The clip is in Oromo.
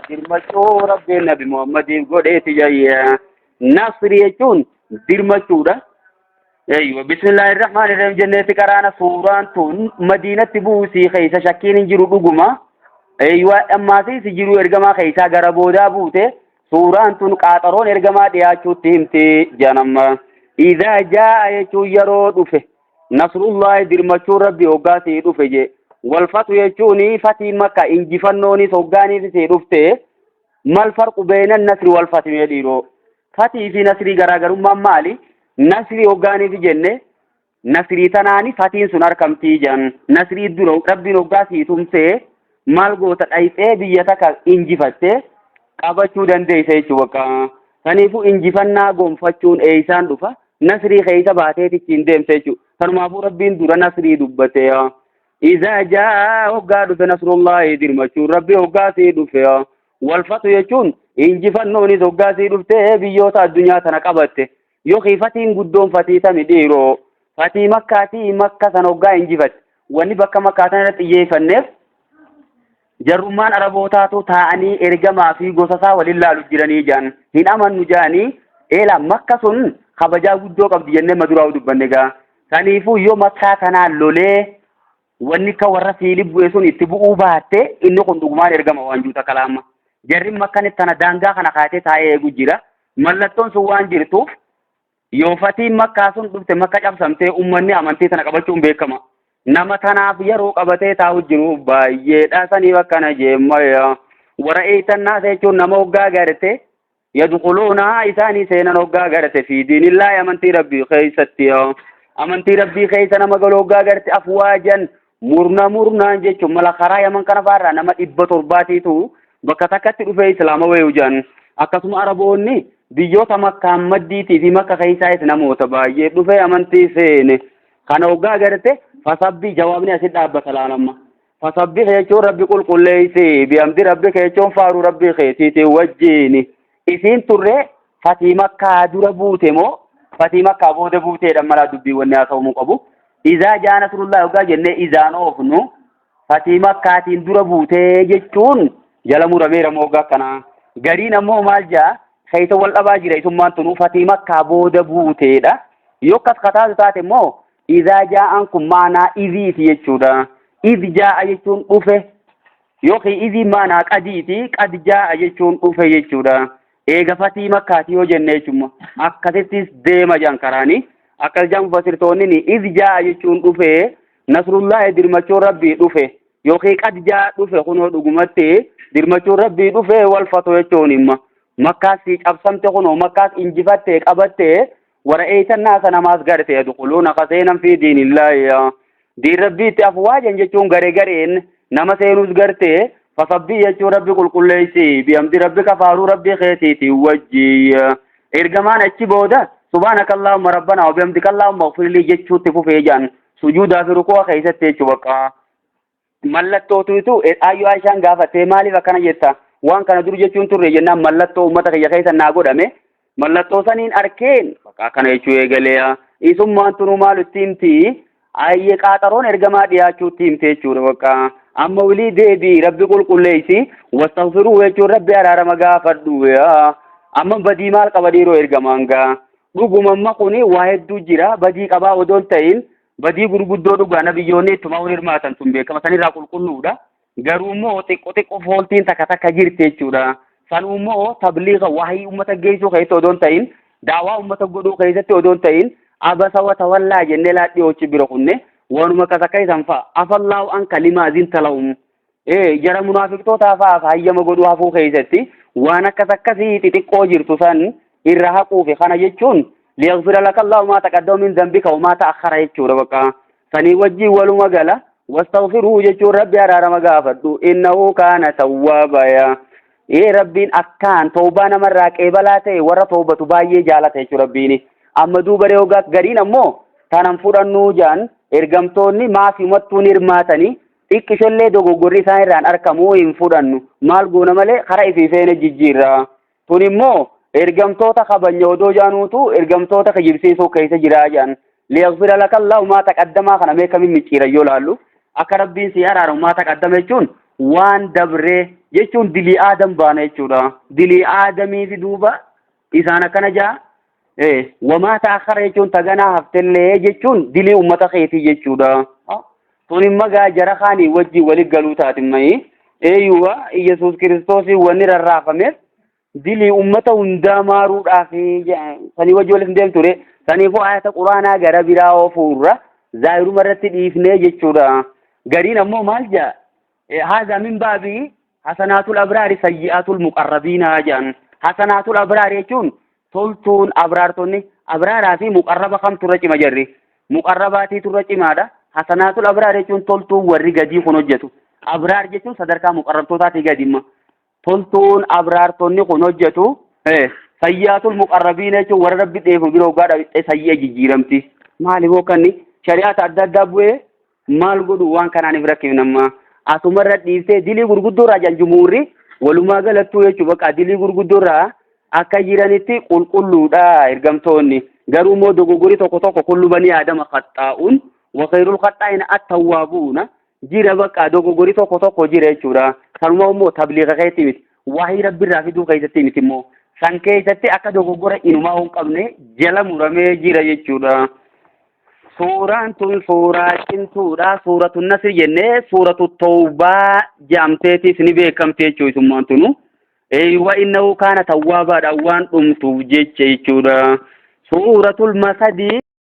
dirmachuu rabbiin nabi Muhammadiif godheeti jayya nasri jechuun dirmachuudha. Bismillahir rahmanir rahim jenneeti qaraana suuraan tun Madiinatti buusii keessa shakkiin hin jiru dhuguma. Ammaasi si jiru ergamaa keessa gara boodaa buute suuraan tun qaaxaroon ergamaa dhiyaachuutti himti janamma. Idhaa jaa jechuun yeroo dhufe nasrullahi dirmachuu rabbi hoggaasii dhufe je. والفتو يجوني فتي مكة إنجفنوني سوغاني في رفته ما الفرق بين النصر والفتح يديرو فتي في نصري غراغر مالي نصري وغاني في جنة نصري تناني فتين سنار كم تيجان نصري درو ربي نوغاسي تمسي مالغو تقايته بيتك إنجفته قابچو دندي سيچو وكا تنيفو إنجفنا غم فتشون إيسان دفا نصري خيسا باتي تچين سيچو تنمافو ربين دورا نصري دبته إذا جاء وقالوا نصر الله درمشون ربي وقاسي دفيا والفتح يجون إنجفنوني وقاسي دفته بيوتا الدنيا تنقبته يوخي فتين قدوم فتيتا مديرو فتي مكاتي مكة تنوقا إنجفت واني بكا مكاتنا تيجي النف جرمان عربوتاتو تاني إرقما في قصصا ولله لجراني جان هن أمن نجاني إلا مكة سن خبجا قدو قبض جنة مدراو دبنگا تانيفو يو مكة تنا لولي wanni ka warra fiilib weesun itti bu'uu baatte inni kun dhugumaan ergama waan juuta kalaama jarri makkanitti tana daangaa kana kaatee taa'ee eegu jira mallattoon sun waan jirtuuf yoo fatiin makkaa sun dhufte makka cabsamtee ummanni amantii tana qabachuun beekama nama tanaaf yeroo qabatee taa'u jiru baay'eedha saniif akkana jeemmaya warra eeytannaa jechuun nama hoggaa garte yadkhuluuna isaanii seenan hoggaa garte fi diinillaahi amantii rabbii keessatti amantii rabbii keessa nama galoo hoggaa garte afwaajan murna jechuun mala karaa yaman kana faarraa nama 700tu bakka takkatti dhufee islaama wayujan akkasuma araboonni biyyoota makkaa maddiitii fi makka keessaayis namoota baay'ee dhufee amantii seene kana hoggaa garte fasabbii jawaabni asit dhaabbata laalamma fasabbii jechuun rabbi qulqulleeysi bihamdi rabbi jechuun faaruu rabbi keetiitii wajjiini isiin turre fatii makkaa dura buute moo fatii makkaa booda buuteedha mala dubbiiwwan haasa'umuu qabu. إذا جاء نصر الله وقال جنة إذا نوفنو فتيمة كاتين دور بوته جتون جلمو رمي رموغا كنا قرين أمو مال جاء خيط والأباجر ثم أنتنو فتيمة كابود بوته دا يوكس خطاز تاتي مو إذا جاء أنكم معنا إذي تيجودا إذ جاء يجون أفه يوكي إذي معنا قديتي قد جاء يجون أفه يجودا إيغا فتيمة كاتيو جنة جمع أكتتس ديما جانكراني akal jam fasirtoonni ni izjaa jechuun dhufe nasrullahi dirmachuu rabbii dhufe yookiin qad jaa dhufe kunoo dhugumatti dirmachuu rabbii dhufe wal fatu jechuun imma makkaasi cabsamte kunoo makkaas injifatte qabatte wara eeytannaa sanamaas garte yadkhuluuna qaseenan fi diinillahi diin rabbiitti afwaajan jechuun gareen nama seenuus garte fasabbii jechuun rabbi qulqulleeysi bihamdi rabbi kafaaruu rabbii keetiiti wajji ergamaan achi booda سبحانك اللهم ربنا وبحمدك اللهم اغفر لي جچو تفوفي جان سجودا في ركوع كيسته چوبقا ملتو تو ايو عائشان غافته مالي وكنا جتا وان كان در جچون تو رينا ملتو امته يا كيسا ناغودمه ملتو سنين اركين بقا كان يچو يگليا اسم انتو مال تيمتي اي قاطرون ارغما دياچو تيمتي چور وكا اما ولي دي ربي قل قليسي واستغفروا يچو ربي ارارم غافدو يا اما بدي مال قبديرو ارغمانغا dhuguma maquni waa hedduu jira badii qabaa odoon ta'in badii gurguddoo dhugaa nabiyyoonni ittuma hirmaatan tun beekama sanirraa qulqulluudha garuu immoo xiqqoo fooltiin takka jirti jechuudha sanuu immoo tabliiga waahii ummata geessuu keessatti odoon ta'in daawaa ummata godhuu keessatti odoon ta'in abasa wa tawallaa jennee laadhii hojii bira kunne waanuma kasakka isan fa'a afallaahu an kalimaazin tala'um jara munaafiqtootaa fa'aaf hayyama godhuu hafuu keessatti waan akkasii xixiqqoo jirtu san irrahaquu fi kana jechuun liyaghfira laka Allahu ma taqaddama min dhanbika wa ma ta'akhkhara jechuudha bakka sanii wajji waluma gala wastaghfiruhu jechuun rabbi araarama gaafadhu innahu kana tawwaaba ya rabbiin akkaan tawbaa namarraa qeebalaa ta'e warra tawbatu baay'ee jaalata jechuudha rabbiin amma duuba reegaa gariin ammoo tanan fudhannuu jaan ergamtoonni maafi mattuun hirmaatanii xiqqishollee dogoggorri isaan irraan argamuu hin fudhannu maal goona malee karaa ifii feene jijjiirra tun immoo ergamtoota kabanya odoo jaanuutu ergamtoota kijibsiisuu keessa jiraa jaan liyaghfira laka Allahu ma taqaddama kana meekamiin micciira yoo laallu akka rabbiin si araaramu ma taqaddama jechuun waan dabree jechuun dilii aadam baana jechuudha. Dilii aadamii fi duuba isaan akkana jaa wamaa ta'akhara jechuun taganaa haftellee jechuun dilii ummata keetii jechuudha. Tun imma gaa jara kaanii wajjin walit galuu taatimmayi eeyyuwa Yesuus Kiristoosii wanni rarraafameef dilii ummata hundaa maaruudhaaf sanii wajji waliin deemtu ture. Saniifuu ayata quraanaa gara biraa ofuurra zaahiruma irratti dhiifnee jechuudha. Gariin ammoo maal jaa haadha min baabii hasanaatul abraari sayyi'aatul muqarrabiinaa jedhan. Hasanaatul abraari jechuun toltuun abraartonni abraaraa fi muqarraba kamtu irra cima jarri. Muqarrabaatiitu irra cimaadha. Hasanaatul abraar jechuun toltuun warri gadii kun hojjetu. Abraar jechuun sadarkaa muqarrabtootaatii gadimma. Toltuun abraartonni kun hojjetu sayyi'aatul muqarrabiin jechuun warra rabbi dheefu biroo gaadha sayyi'a jijjiiramti. Maaliif hookanni shari'aata adda addaa bu'ee maal godhu waan kanaaniif rakkifnamma. Asumarra dhiiftee dilii gurguddoorraa janjumuurri walumaa galattuu jechuun bakka dilii gurguddoorraa akka jiranitti qulqulluudha ergamtoonni. Garuu immoo dogoggorri tokko kullu banii aadama qaxxaa'uun waqayrul qaxxaa'ina at-tawwaabuuna jira bakka dogoggorri tokko jira jechuudha. Kanuma immoo tabliiqa keessatti miti. Waahii rabbiirraa fiduu keessatti miti immoo. San keessatti akka dogoggora inumaa hin qabne jala muramee jira jechuudha. Suuraan tun suuraa cimtuudha. Suuratu Nasr jennee suuratu Tawbaa jedhamteetis ni beekamte jechuudha isummaan tunu. Wa innahu kaana tawwaabaadha waan dhumtuuf jecha jechuudha. Suuratul Masad